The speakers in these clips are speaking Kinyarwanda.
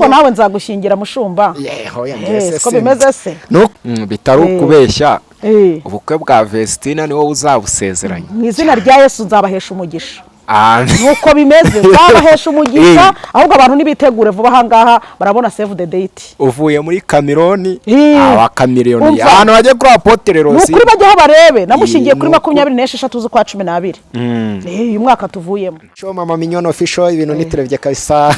ahubwo nawe nzagushingira mushumba yeho yangese ko bimeze se bitari ukubeshya ubukwe bwa Vestina ni wowe uzabusezeranya mu izina rya Yesu nzabahesha umugisha nuko bimeze nzabahesha umugisha ahubwo abantu nibitegure vuba ahangaha barabona save the date uvuye muri Cameroon aba Cameroon abantu baje kuri Apotre Rose nukuri bajyaho barebe namushingiye kuri 26 z'ukwa 12 uyu mwaka tuvuyemo show mama Minyono official ibintu niterevye kabisa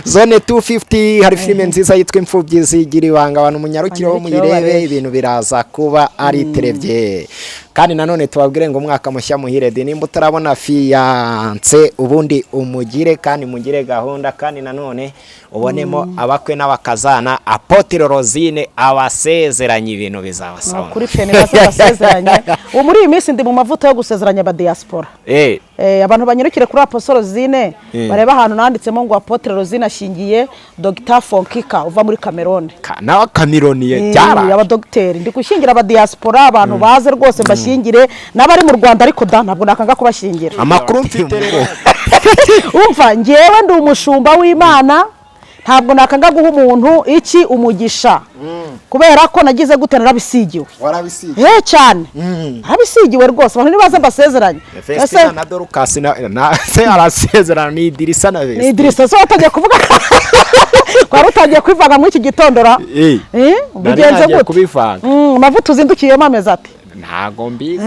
zone 250 hari filime nziza yitwa Imfubyi zigira ibanga abantu munyarukiro muyirebe ibintu biraza kuba ari terevye kandi nanone tubabwire ngo umwaka mushya muhire de nimba utarabona fiance ubundi umugire kandi mugire gahunda kandi nanone ubonemo abakwe n'abakazana Apotre Rosine abasezeranye ibintu bizabasaba kuri pene basezeranye muri iyi minsi ndi mu mavuta yo gusezeranya aba diaspora abantu banyirukire kuri Apotre Rosine bareba ahantu nanditsemo ngo Apotre Rosine ashingiye Dr Fonkika uva muri Cameroon nawa Cameroon cyara aba docteur ndi gushingira aba diaspora abantu baze rwose bashingire n'abari mu Rwanda ariko ntabwo nakanga kubashingira amakuru mfite rero umva ngewe ndi umushumba w'Imana ntabwo nakanga guha umuntu iki umugisha kubera ko nagize gute narabisigiwe warabisigiwe cyane harabisigiwe rwose abantu nibaza mbasezeranye ese na Dorcas na se arasezerana ni Idirisa na Vesti ni Idirisa so utagiye kuvuga kwari utagiye kwivanga muri iki gitondora bigenze gute kubivanga amavuta uzindukiyemo ameze ati ntago mbizi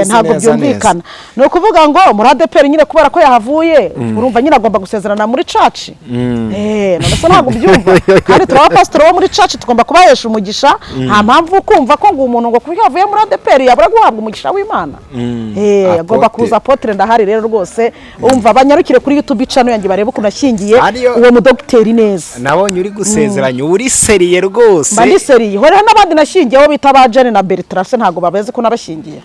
ntago byumvikana no kuvuga ngo muri ADPR nyine kubera ko yahavuye urumva nyine agomba gusezerana muri church none se ntago byumva kandi turaba pastor wo muri church tugomba kubahesha umugisha nta mpamvu kumva ko ngo umuntu ngo kubihavuye muri ADPR yabura guhabwa umugisha w'Imana agomba kuza Apotre ndahari rero rwose umva abanyarukire kuri YouTube channel yanjye barebe ukuntu ashingiye uwo mu docteur neza nabonye uri gusezeranya uri seriye rwose bandi seriye hore n'abandi nashingiyeho bita ba Jane na Bertrand ntago babeze ko nabashingiye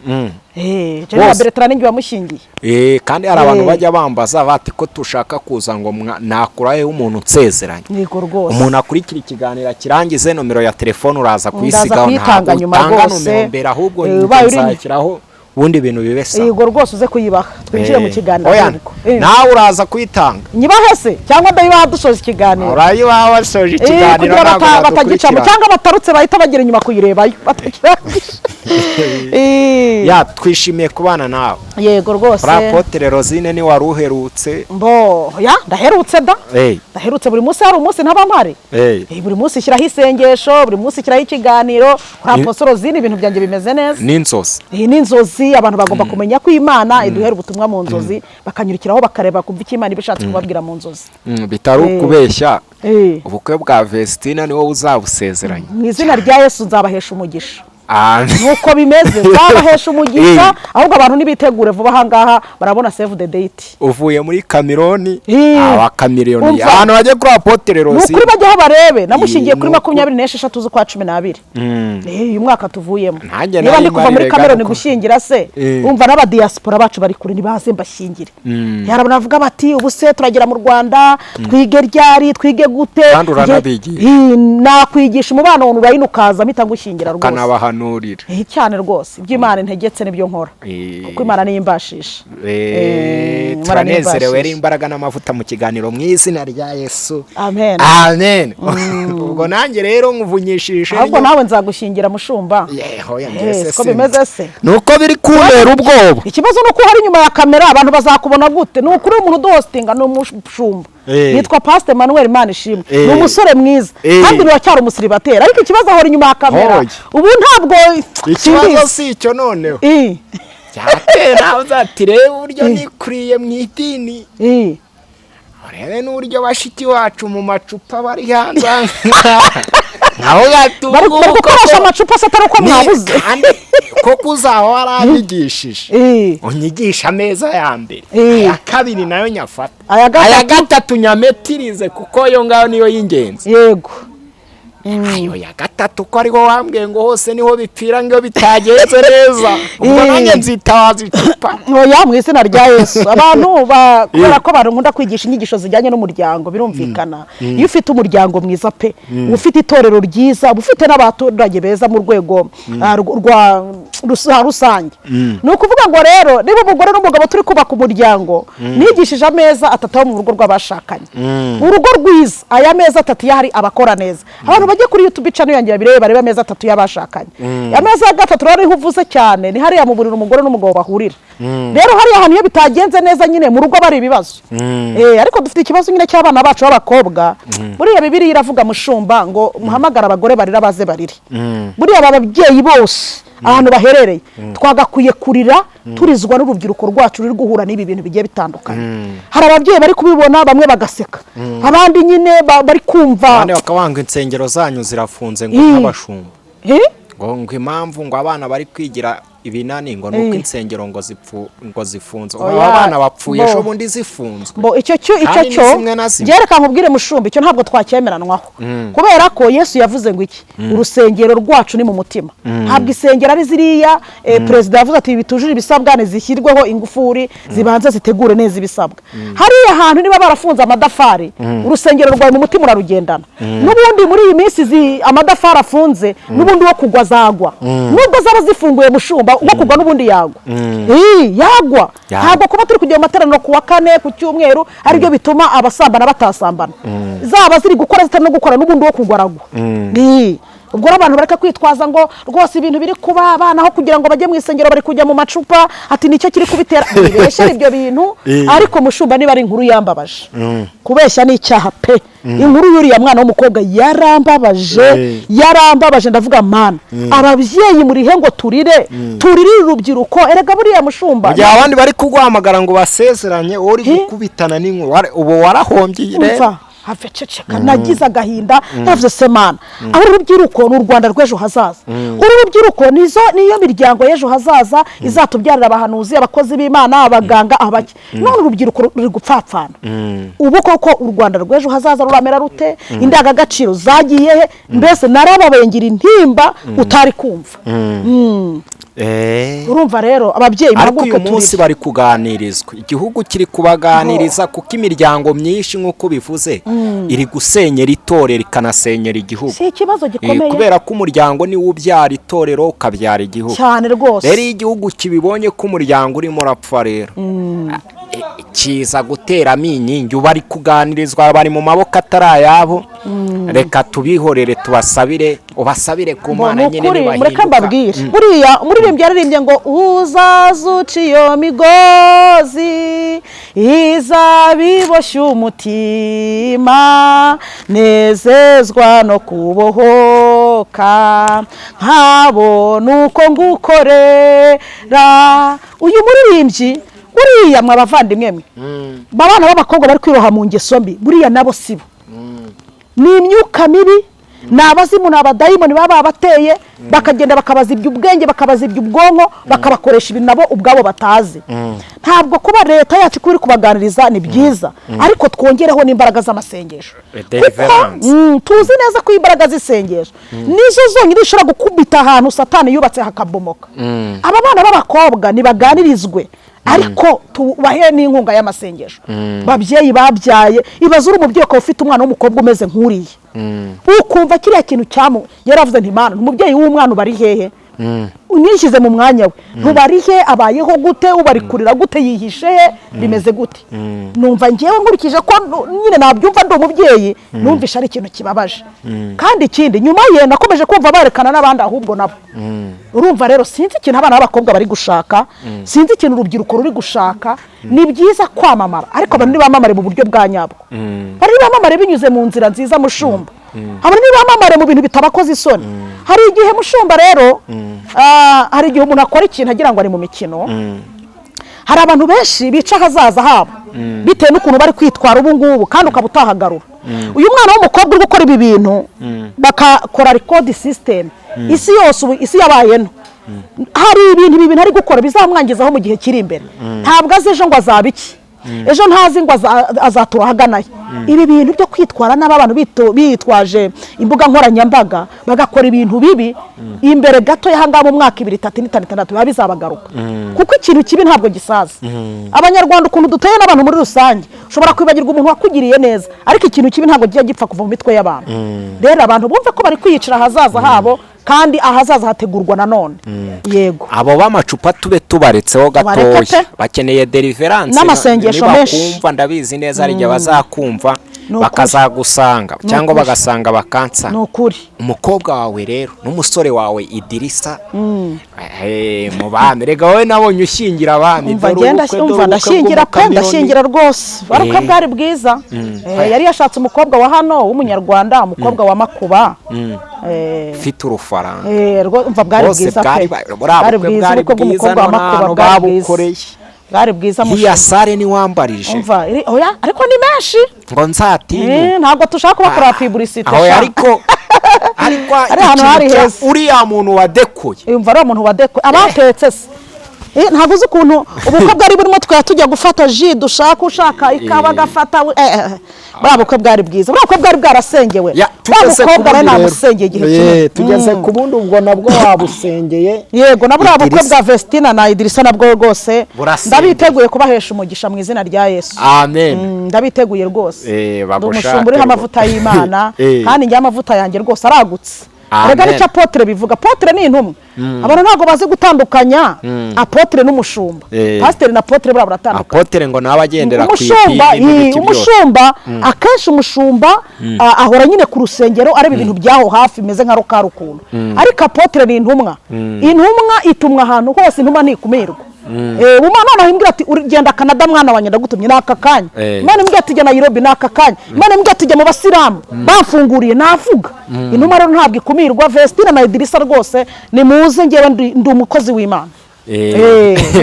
Jane na Bertrand ngi bamushingiye kandi hari abantu bajya bambaza bati ko tushaka kuza ngo nakuraye umuntu nsezeranye niko rwose umuntu akurikira ikiganiro kirangize nomero ya telefone uraza kuyisigaho ntabwo utanga nomero mbere ahubwo nzakiraho ubundi bintu bibesa yego rwose uze kuyibaha twinjire mu kiganiro nawe uraza kwitanga nyibahe se cyangwa ndayibaha dusoje ikiganiro urayibaha wasoje ikiganiro batagicamo cyangwa batarutse bahita bagira inyuma kuyirebayo ya twishimiye kubana nawe yego rwose Apotre Rosine ni waruherutse ya ndaherutse ndaherutse buri munsi hari umunsi ntaba mpari buri munsi ishyiraho isengesho buri munsi ishyiraho ikiganiro kuri Apotre Rosine ibintu byanjye bimeze neza n'inzozi abantu bagomba kumenya ko Imana iduhera ubutumwa mu nzozi bakanyurikiraho bakareba kumva iki Imana ibishatse kubabwira mu nzozi bitari ukubeshya ubukwe bwa Vestina ni wowe uzabusezeranya mu izina rya Yesu nzabahesha umugisha nuko bimeze nzabahesha umugisha ahubwo abantu nibitegure vuba ahangaha barabona save the date uvuye muri Cameroon aba Cameroon abantu baje kuri Apotre Rose nukuri bajyaho barebe namushingiye kuri 26 z'ukwa 12 uyu mwaka tuvuyemo niba ndi kuva muri Cameroon gushingira se umva n'aba diaspora bacu bari kuri nibaze mbashingire yarabona avuga bati ubu se turagera mu Rwanda twige ryari twige gute nakwigisha umubano w'umuntu urayinukaza mpita ngushingira rwose cyane rwose iby'Imana integetse nibyo nkora kuko Imana niyo imbashisha turanezerewe imbaraga n'amavuta mu kiganiro mu izina rya Yesu amen ubwo nanjye rero nkuvunyishije ahubwo nawe nzagushingira mushumba ko bimeze se nuko biri kubera ubwoba ikibazo nuko hari inyuma ya kamera abantu bazakubona gute nukuri umuntu duhostinga no mushumba yitwa Pastor Emmanuel Manishimwe ni umusore mwiza kandi niwacyari umusiribatera ariko ikibazo aho inyuma ya kamera ubu ntabwo ikibazo si icyo noneho cyatera uzatire uburyo nikuriye mu idini urebe n'uburyo bashiki wacu mu macupa bari hanze naho bari gukoresha amacupa se atari uko mwabuze ko kuzaho warabigishije unyigisha ameza ya mbere aya kabiri nayo nyafata aya gatatu nyametirize kuko yo ngaho niyo y'ingenzi yego ayo ya gatatu ko ariho wambwiye ngo hose niho bipfira ngo bitagenze neza ubwo nanjye nzitawaza icupa oya mu izina rya Yesu abantu kubera ko barukunda kwigisha inyigisho zijyanye n'umuryango birumvikana iyo ufite umuryango mwiza pe ufite itorero ryiza ufite n'abaturage beza mu rwego rwa rusange ni ukuvuga ngo rero niba umugore n'umugabo turi kubaka umuryango nigishije ameza atatu mu rugo rw'abashakanye urugo rwiza aya meza atatu yari abakora neza abantu bajye kuri YouTube channel yanjye bareba ameza atatu y'abashakanye ameza ya gatatu rero ihuvuze cyane ni hariya mu buriro umugore n'umugabo bahurira rero hariya ahantu iyo bitagenze neza nyine mu rugo bari ibibazo ariko dufite ikibazo nyine cy'abana bacu b'abakobwa buriya Bibiliya iravuga mushumba ngo muhamagara abagore barira baze barire buriya ababyeyi bose ahantu baherereye twagakwiye kurira turizwa n'urubyiruko rwacu ruri guhura n'ibi bintu bigiye bitandukanye hari ababyeyi bari kubibona bamwe bagaseka abandi nyine bari kumva abandi bakabanga insengero zanyu zirafunze ngo nk'abashumba ngo impamvu ngo abana bari kwigira ibinani ngo nuko insengero ngo zifunze abana bapfuye ejo bundi zifunzwe icyo byereka nkubwire mushumba icyo ntabwo twacyemeranwaho kubera ko Yesu yavuze ngo iki urusengero rwacu ni mu mutima ntabwo isengero ari ziriya perezida yavuze ati bitujuje ibisabwa zishyirweho ingufuri zibanza zitegure neza ibisabwa hariya hantu niba barafunze amadafari urusengero rwawe mu mutima urarugendana n'ubundi muri iyi minsi amadafari afunze n'ubundi wo kugwa zagwa nubwo zaba zifunguye mushumba uwo kugwa n'ubundi yagwa yagwa ntabwo kuba turi kujya mu materaniro ku wa kane ku cyumweru aribyo bituma abasambana batasambana zaba ziri gukora zitari no gukora n'ubundi wo kugwa aragwa ubwo abantu bareka kwitwaza ngo rwose ibintu biri kuba abana aho kugira ngo bajye mu isengero bari kujya mu macupa ati nicyo kiri kubitera bibeshya ibyo bintu ariko mushumba niba ari inkuru yambabaje kubeshya ni icyaha pe inkuru y'uriya mwana w'umukobwa yarambabaje ndavuga mana ababyeyi murihe ngo turirire urubyiruko erega buriya mushumba mu abandi bari kuguhamagara ngo basezeranye uri gukubitana n'inkuba ubu warahombye rero hafececeka nagize agahinda ndavuze se mana aho urubyiruko ni u Rwanda rw'ejo hazaza urubyiruko niyo miryango y'ejo hazaza izatubyarira abahanuzi abakozi b'Imana abaganga abaki none urubyiruko ruri gupfapfana ubu koko u Rwanda rw'ejo hazaza ruramera rute indangagaciro zagiye he mbese narababengira intimba utari kumva urumva rero ababyeyi ariko uyu munsi bari kuganirizwa igihugu kiri kubaganiriza kuko imiryango myinshi nk'uko bivuze iri gusenyera itorero ikanasenyera igihugu si ikibazo gikomeye kubera ko umuryango niwo ubyara itorero ukabyara igihugu cyane rwose rero igihugu kibibonye ko umuryango urimo urapfa rero kiza guteramo inkingi bari kuganirizwa bari mu maboko atari ayabo reka tubihorere tubasabire ubasabire ku Mana nyine nibahinduka mureka mbabwire buriya umuririmbyi yaririmbye ngo uzazuca iyo migozi izabiboshye umutima nezezwa no kubohoka nkabona uko ngukorera uyu muririmbyi buriya mwabavandimwe mwe babana b'abakobwa bari kwiroha mu ngeso mbi buriya nabo sibo ni imyuka mibi nabazimu n'abadayimoni baba bateye bakagenda bakabazibya ubwenge bakabazibya ubwonko bakabakoresha ibintu nabo ubwabo batazi ntabwo kuba leta yacu kuri kubaganiriza ni byiza ariko twongereho n'imbaraga z'amasengesho tuzi neza ko imbaraga z'isengesho nizo zonyine zishobora gukubita ahantu satani yubatse hakabomoka aba bana b'abakobwa nibaganirizwe ariko tubahe n'inkunga y'amasengesho babyeyi babyaye ibaze uri umubyeyi ko ufite umwana w'umukobwa umeze nk'uriye ukumva kiriya kintu cyamu yaravuze nti Mana umubyeyi w'umwana ubari hehe unyishyize mu mwanya we ntubari he abayeho gute ubari kurira gute yihishe he bimeze gute numva ngewe nkurikije ko nyine nabyumva ndi umubyeyi numvisha ari ikintu kibabaje kandi ikindi nyuma ye nakomeje kumva barekana n'abandi ahubwo nabo urumva rero sinzi ikintu abana b'abakobwa bari gushaka sinzi ikintu urubyiruko ruri gushaka ni byiza kwamamara ariko abantu ntibamamare mu buryo bwa nyabwo bari bamamare binyuze mu nzira nziza mushumba abantu ntibamamare mu bintu bitabakoze isoni hari igihe mushumba rero hari igihe umuntu akora ikintu agira ngo ari mu mikino hari abantu benshi bica ahazaza habo bitewe n'ukuntu bari kwitwara ubu ngubu kandi ukaba utahagarura uyu mwana w'umukobwa uri gukora ibi bintu bakakora record system isi yose ubu isi yabaye nto hari ibintu ari gukora bizamwangizaho mu gihe kiri imbere ntabwo azi ejo ngo azaba iki ejo ntazi ngo azatura ahaganaye. Ibi bintu byo kwitwara n'abantu bitwaje imbuga nkoranyambaga bagakora ibintu bibi imbere gato y'ahangaba mu mwaka 2, 3, 4, 5 biba bizabagaruka, kuko ikintu kibi ntabwo gisaza. Abanyarwanda ukuntu duteye n'abantu muri rusange, ushobora kwibagirwa umuntu wakugiriye neza, ariko ikintu kibi ntabwo giye gipfa kuva mu mitwe y'abantu. Rero abantu bumve ko bari kwiyicira ahazaza habo, kandi ahazaza hategurwa nanone. Yego, abo b'amacupa tube tubaretseho gatoya, bakeneye deliverance n'amasengesho menshi. Bakumva ndabizi neza ari bazakumva bakazagusanga cyangwa bagasanga bakansa. Nukuri umukobwa wawe rero n'umusore wawe Idirisa mu bami, rega wowe nabonye ushingira abami. Umva ndashingira pe, ndashingira rwose. Baruka bwari bwiza. Yari yashatse umukobwa wa hano w'umunyarwanda, umukobwa wa Makuba, ufite urufaranga. Umva bwari bwiza pe, bwari bwiza uko umukobwa wa Makuba babukoreye. Bwari bwiza mu sare ni wambarije. Umva oya, ariko ni menshi ngo nzatinya. Ntabwo tushaka kubakora publicity. Ariko ari hano hari heza. Uriya muntu wadekoye. Umva ari umuntu wadekoye abatetse se. Ntabwo uzi ukuntu ubukwe bwari burimo tujya gufata ji ushaka ikawa gafata. Bwabukwe bwari bwiza, bwabukwe bwari bwarasengewe. Bwabukobwa rero namusengeye igihe kimwe. Tugeze ku bundi ubwo nabwo wabusengeye. Yego, nabwo bwabukwe bwa Vestina na Idirisa nabwo rwose ndabiteguye kubahesha umugisha mu izina rya Yesu. Amen. Ndabiteguye rwose. Umushumba uriho amavuta y'Imana, kandi njye amavuta yanjye rwose aragutse. Rega nicyo apotre bivuga. Apotre ni intumwa. Abantu ntabwo bazi gutandukanya apotre n'umushumba. Pastor na apotre baratandukanye. Apotre ngo nawe agendera ku umushumba akenshi umushumba ahora nyine ku rusengero areba ibintu byaho hafi meze nka rukarukuntu. Ariko apotre ni intumwa. Intumwa itumwa ahantu hose, intumwa ntikumirwa. Umwana nahimbira ati urigenda Canada mwana wanye ndagutumye naka kanya. Imana imbwira ati jya Nairobi naka kanya. Imana imbwira ati jya mu basilamu bafunguriye navuga. Intumwa rero ntabwo ikumirwa. Vestina na Idirisa rwose ni muze ngewe ndi umukozi w'Imana.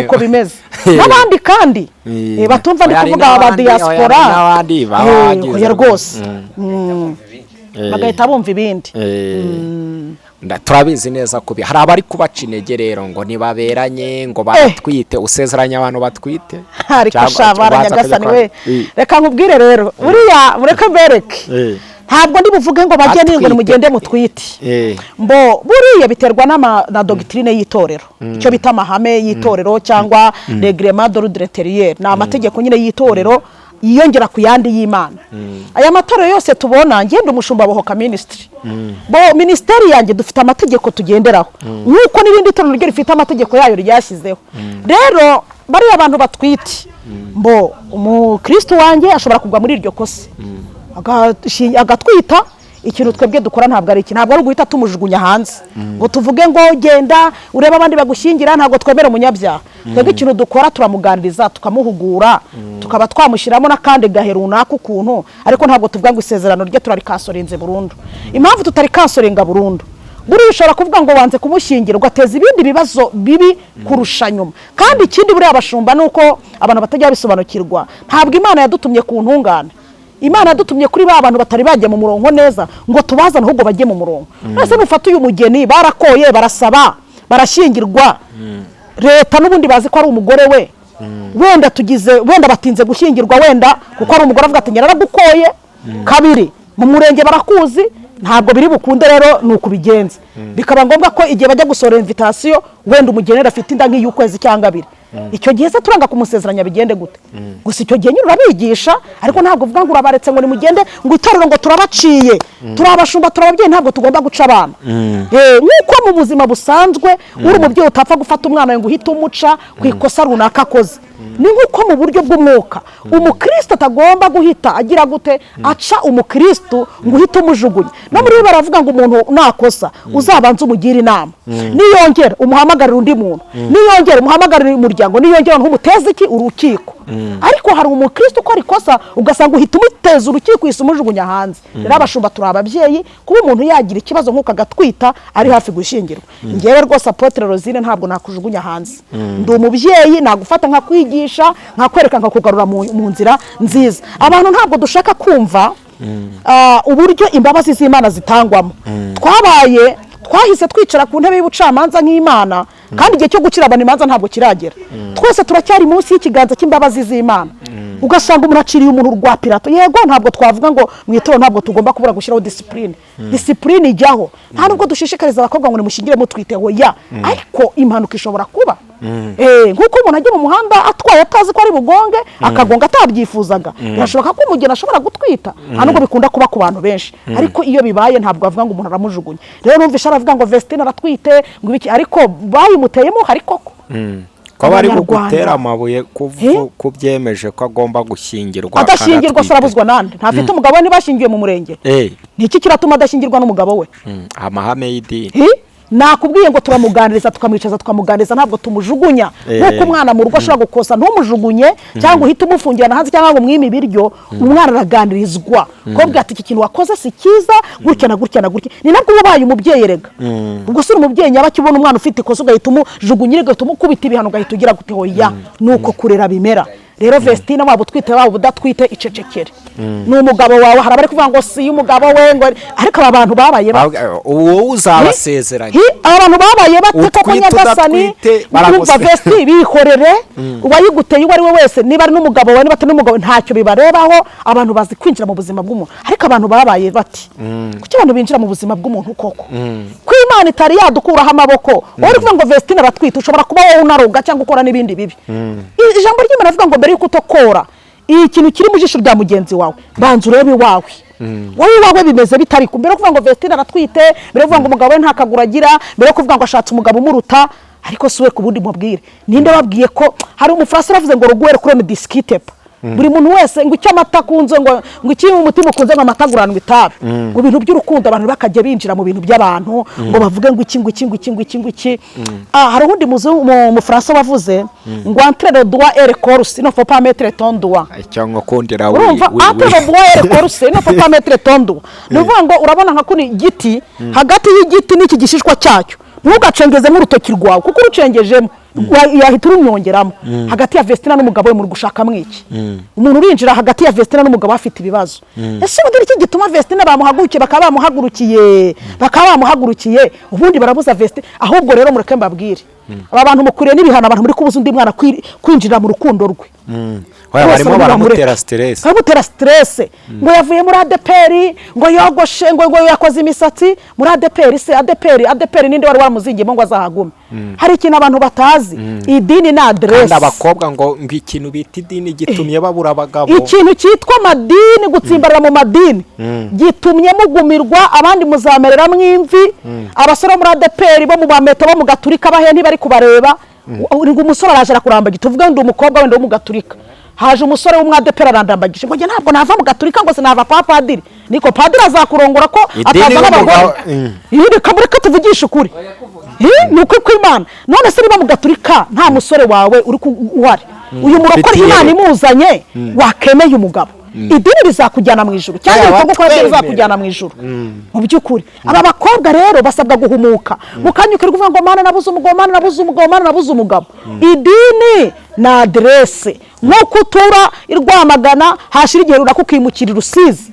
Uko bimeze n'abandi kandi batumva ni kuvuga aba diaspora ya rwose bagahita bumva ibindi. Turabizi neza ko hari abari kubaca intege rero ngo nibaberanye ngo batwite. Usezeranya abantu batwite ariko shabara nyagasani we. Reka nkubwire rero buriya mureke mbereke. Ntabwo ndi buvuge ngo bajye ningo mugende mutwite. Mbo buriya biterwa na doctrine y'itorero, icyo bita amahame y'itorero cyangwa règlement d'ordre intérieur. Na amategeko nyine y'itorero yiyongera ku yandi y'Imana. Aya matorero yose tubona, ngende umushumba bohoka ministry. Bo ministeri yanjye dufite amategeko tugenderaho, nkuko n'ibindi torero ryo rifite amategeko yayo ryashyizeho. Rero bari abantu batwite, mbo umukristo wanjye ashobora kugwa muri iryo kosa agatwita. Ikintu twebwe dukora ntabwo ari iki, ntabwo ari guhita tumujugunya hanze ngo tuvuge ngo genda ureba abandi bagushyingira. Ntabwo twemera umunyabyaha. Twebwe ikintu dukora turamuganiriza, tukamuhugura, tukaba twamushyiramo n'akandi gahe runaka ukuntu, ariko ntabwo tuvuga ngo isezerano rye turarikansorenze burundu. Impamvu tutarikansorenga burundu, buriya ushobora kuvuga ngo wanze kumushyingira ugateza ibindi bibazo bibi kurusha nyuma. Kandi ikindi buriya abashumba nuko abantu batajya bisobanukirwa, ntabwo Imana yadutumye ku ntungane. Imana yadutumye kuri ba bantu batari bajye mu murongo neza ngo tubazane ahubwo bajye mu murongo. Nase nufata uyu mugeni barakoye barasaba barashyingirwa, leta n'ubundi bazi ko ari umugore we, wenda batinze gushyingirwa, wenda kuko ari umugore avuga ati nyaragukoye kabiri mu murenge barakuzi, ntabwo biri bukunde. Rero nuko bigenze, bikaba ngombwa ko igihe bajya gusora invitation wenda umugenera afite inda nk'iy'ukwezi cyangwa 2. Icyo gihe se turanga kumusezeranya bigende gute? Gusa icyo gihe nyine urabigisha, ariko ntabwo uvuga ngo urabaretse ngo nimugende ngo itorero ngo turabaciye, turabashumba turababyeyi, ntabwo tugomba guca abana. Nk'uko mu buzima busanzwe uri umubyeyi utapfa gufata umwana ngo uhite umuca ku ikosa runaka akoze, ni nk'uko mu buryo bw'umwuka umukristo atagomba guhita agira gute aca umukristo ngo uhite umujugunya. No muri baravuga ngo umuntu nakosa uzabanza umugira inama, niyongera umuhamagarira undi muntu, niyongera umuhamagarira umuryango, niyongera nk'umuteze iki urukiko. Ariko hari umukristo ukora ikosa ugasanga uhita umuteza urukiko isumujugunya hanze. Rero abashumba turi ababyeyi, kuba umuntu yagira ikibazo nk'uko agatwita ari hafi gushyingirwa. Ngewe rwose Apotre Rosine ntabwo nakujugunya hanze. Ndi umubyeyi, nagufata nka kwigisha, nka kwereka, nka kugarura mu nzira nziza. Abantu ntabwo dushaka kumva uburyo imbabazi z'Imana zitangwamo. Twahise twicara ku ntebe y'ubucamanza nk'Imana, kandi igihe cyo gucira abantu imanza ntabwo kiragera. Twese turacyari munsi y'ikiganza cy'imbabazi z'Imana. ugasanga umuntu aciriye umuntu rwa pirato. Yego ntabwo twavuga ngo mu itorero ntabwo tugomba kubura gushyiraho discipline. Discipline ijyaho nta nubwo dushishikariza abakobwa ngo nimushingire mutwite hoya, ariko impanuka ishobora kuba. Nk'uko umuntu ajya mu muhanda atwaye atazi ko ari bugonge akagonga atabyifuzaga, birashoboka ko umugeni ashobora gutwita. Nubwo bikunda kuba ku bantu benshi, ariko iyo bibaye ntabwo bavuga ngo umuntu aramujugunya. Rero numvisha aravuga ngo Vestine aratwite ngo ibiki, ariko bayimuteyemo hari koko ko bari gutera amabuye kubyemeje ko agomba gushyingirwa. Adashyingirwa sarabuzwa nande, ntafite umugabo we ntibashingiye mu murenge. Niki kiratuma adashyingirwa n'umugabo we? Amahame y'idini. Nakubwiye ngo turamuganiriza tukamwicaza tukamuganiriza, ntabwo tumujugunya. Nkuko umwana mu rugo ashobora gukosa ntumujugunye cyangwa uhita umufungirana hanze cyangwa ngo mwime ibiryo, umwana araganirizwa ko ati iki kintu wakoze si cyiza gutya na gutya na gutya. Ni nabwo ubaye umubyeyi rega. Ubwo suri umubyeyi nyaba kibona umwana ufite ikosa ugahita umujugunyira ugahita umukubita ibihano ugahita ugira gute hoya. Nuko kurera bimera. Rero Vestine waba utwite waba udatwite icecekere. N'umugabo wawe harabari kuvuga ngo si umugabo we ngo, ariko aba bantu babaye uwo uzabasezeranye. Abantu babaye bate ko Nyagasani barumva Vestine bihorere uwayiguteye uwo ari we wese, niba ari n'umugabo wawe niba atari n'umugabo ntacyo bibarebaho. Abantu bazi kwinjira mu buzima bw'umuntu, ariko abantu babaye bati kuki abantu binjira mu buzima bw'umuntu koko ko Imana itari yadukuraho amaboko. Wowe uvuga ngo Vestine aratwite, ushobora kuba wowe unaroga cyangwa ukora n'ibindi bibi. Ijambo ry'Imana avuga ngo mbere yuko utokora ikintu kiri mu jisho rya mugenzi wawe banza urebe iwawe. Wowe iwawe bimeze bitari kumbere kuvuga ngo Vestine aratwite, mbere kuvuga ngo umugabo we ntakagura agira, mbere kuvuga ngo ashatse umugabo umuruta. Ariko siwe ku bundi mubwire, ninde wabwiye ko hari umufrasi ravuze ngo rugwere kuri diskitepa. Buri muntu wese ngo icyo amata kunze ngo iki umutima ukunze ngo amata guranwa itabi. Ngo ibintu by'urukundo abantu bakajya binjira mu bintu by'abantu ngo bavuge ngo iki. Hari undi mu Francois wavuze ngo entre le droit et le corps il ne faut pas mettre ton doigt. Cyangwa kondera we entre le droit et le corps il ne faut pas mettre ton doigt. Nuvuga ngo urabona nka kuni giti hagati y'igiti n'iki gishishwa cyacyo ntugacengeze nk'urutoki rwawe, kuko urucengejemo yahita urumyongeramo. Hagati ya Vestine n'umugabo we muri gushaka mwiki, umuntu urinjira hagati ya Vestine n'umugabo afite ibibazo. Ese ubundi iki gituma Vestine bamuhagurukiye bakaba bamuhagurukiye ubundi barabuza Vestine. Ahubwo rero mureke mbabwire aba bantu mukuriye n'ibihano abantu muri kubuza undi mwana kwinjira mu rukundo rwe. Barimo baramutera stress. Ngo yavuye muri ADPR ngo yogoshe ngo yakoze imisatsi muri ADPR. Se ADPR ninde wari wamuzingiye ngo azahagume? Hari ikintu abantu batazi, idini na adresse. Kandi abakobwa ngo ikintu bita idini gitumye babura abagabo. Ikintu cyitwa madini, gutsimbarira mu madini gitumye mugumirwa, abandi muzamerera mwimvi. Abasore muri ADPR bo mu bameto bo mu gaturika bahe ntibari kubareba. Ngo umusore araje kurambagita, tuvuga ngo umukobwa wenda wo mu gaturika haje umusore w'umwadepera arandambagije ngo ntabwo nava mu gaturika ngo sinava kwa padiri. Niko padiri azakurongora ko ataza n'abagore. Reka mureke tuvugishe ukuri. Nuko kw'Imana none se niba mu gaturika nta musore wawe uri uhari, uyu murokore Imana imuzanye wakemeye umugabo, idini rizakujyana mu ijuru cyangwa ibikorwa ukora bizakujyana mu ijuru. Mu by'ukuri aba bakobwa rero basabwa guhumuka, mukanyukira kuvuga ngo Mana nabuze umugabo. Idini na adresse nko utura irwamagana hashira igihe runaka ukimukira Rusizi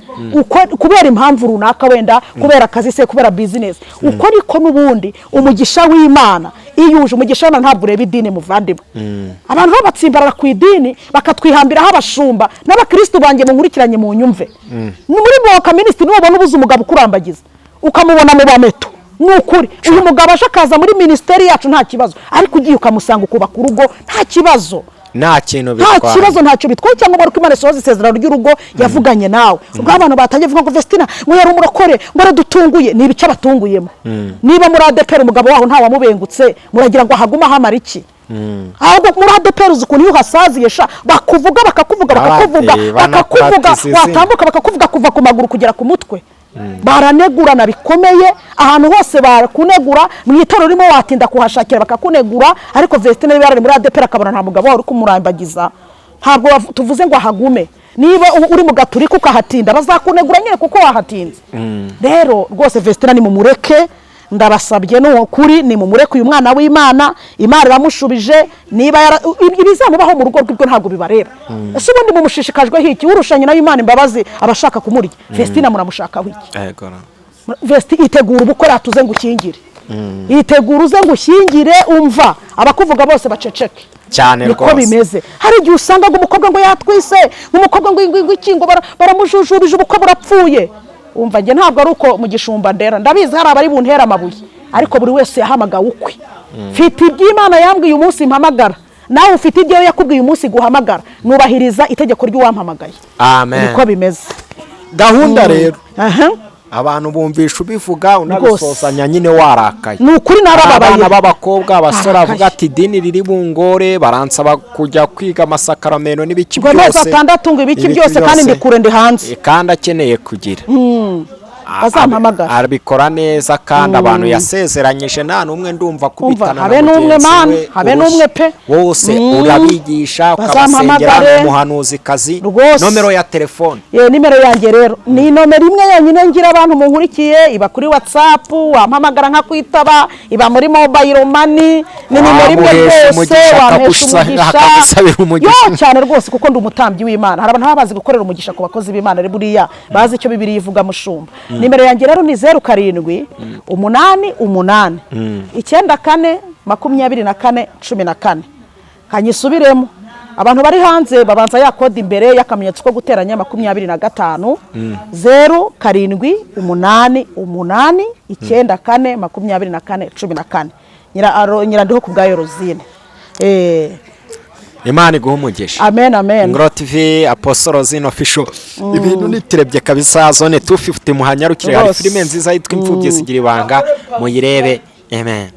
kubera impamvu runaka, wenda kubera akazi se, kubera business. Uko niko n'ubundi umugisha w'Imana iyuje umugisha ntabwo ureba idini muvandimwe. Abantu bo batsimbarara ku idini bakatwihambiraho abashumba n'abakristo banjye munkurikiranye mu nyumve. Muri boka ministry n'ubona ubuze umugabo kurambagiza ukamubona mu bameto. Nukuri uyu mugabo ashakaza muri ministeri yacu nta kibazo, ariko ugiye ukamusanga ukubaka urugo nta kibazo. Nta kintu bitwaye. Nta kibazo ntacyo bitwaye, cyangwa bari Imana soza isezerano ry'urugo yavuganye nawe. Ubwo abantu batangiye vuga ngo Vestine ngo yari umurokore ngo aradutunguye, ni ibice batunguyemo. Niba muri ADPR umugabo waho nta wamubengutse muragira ngo ahaguma hamara iki? Ahubwo muri ADPR ukuntu iyo hasaziye sha bakuvuga watambuka bakakuvuga kuva ku maguru kugera ku mutwe. Baranegurana bikomeye ahantu hose barakunegura, mu itorero rimo watinda kuhashakira bakakunegura. Ariko Vestine niba yari muri ADPR akabona nta mugabo uri kumurambagiza, ntabwo tuvuze ngo ahagume. Niba uri mu gaturika ukahatinda bazakunegura nyine kuko wahatinze. Rero rwose Vestine ni mumureke, ndabasabye no kuri ni mumureke uyu mwana w'Imana. Imana iramushubije, niba ibizamubaho mu rugo rw'ibyo ntabwo bibareba. Ese ubundi mumushishikajwe hiki urushanye nayo Imana imbabazi abashaka kumurya? Vestine muramushaka wiki? Vestine itegura ubukwe ratuze ngo ukingire. yitegura uze ngo ushyingire umva abakuvuga bose baceceke cyane niko rwose bimeze. Hari igihe usanga ngo umukobwa ngo yatwise nk'umukobwa ngo ikingo baramujujubije ubukwe burapfuye. Umva njye ntabwo ari uko mu gishumba ndera, ndabizi hari abari buntera amabuye, ariko buri wese yahamagawe ukwe. Mfite iby'Imana yambwiye umunsi mpamagara, nawe ufite ibyo yakubwiye umunsi guhamagara, nubahiriza itegeko ry'uwampamagaye. Amen. Niko bimeze gahunda rero. Abantu bumvisha ubivuga unabisosanya nyine warakaye. Ni ukuri narababaye. Abana b'abakobwa abasore avuga ati idini riri bungore baransaba kujya kwiga amasakaramentu n'ibiki byose. Ngo 6 ngo ibiki byose kandi ndikure ndi hanze. Kandi akeneye kugira. Azampamagara. Arabikora neza kandi abantu yasezeranyije nta numwe ndumva kubitana habe n'umwe man, habe n'umwe pe. Wose urabigisha ukabasengera n'umuhanuzi kazi. Nomero ya telefone. Nimero yanjye rero ni nomero imwe yonyine ngira abantu munkurikiye, iba kuri WhatsApp, wampamagara nka kwitaba, iba muri mobile money, ni nimero imwe rwose wamesha umugisha. Cyane rwose kuko ndi umutambyi w'Imana. Hari abantu babazi gukorera umugisha ku bakozi b'Imana ari buriya bazi icyo Bibiliya ivuga mushumba. Nimero yanjye rero ni 07 8 8 94 24 14. Kanyisubiremo abantu bari hanze babanza ya kode imbere y'akamenyetso ko guteranya 25 07 8 8 94 24 14. Nyira ndiho ku bwa Yorozine. Imana iguha umugisha. Amen amen. Ngoro TV Apostle Rosine official. Ibintu nitirebye kabisa. Zone 250 muhanyarukire, hari filime nziza yitwa Imfubyi Zigira Ibanga, muyirebe. Amen.